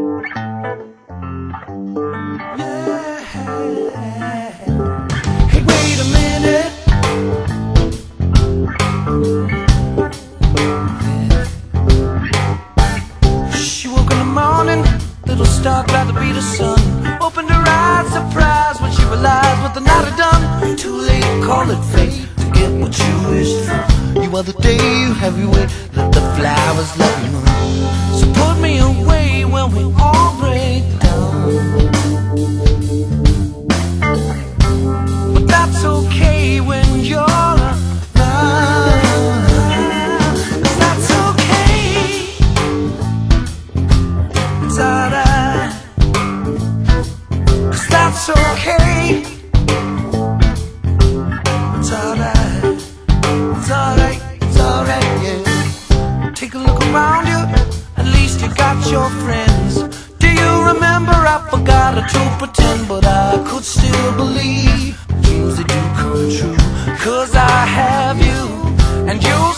Hey, wait a minute. She woke in the morning, little star glad to be the sun. Opened her eyes, surprised when she realized what the night had done. Too late, call it fate to get what you wished for. You are the day, you have your way, let the flowers love you. So put me away when we all break down. But that's okay when you're around. 'Cause that's okay. It's alright. 'Cause that's okay. It's alright. It's alright. It's alright, yeah. Take a look around you. At least you got your friends. Do you remember? I forgot to pretend, but I could still believe dreams that do come true. 'Cause I have you, and you'll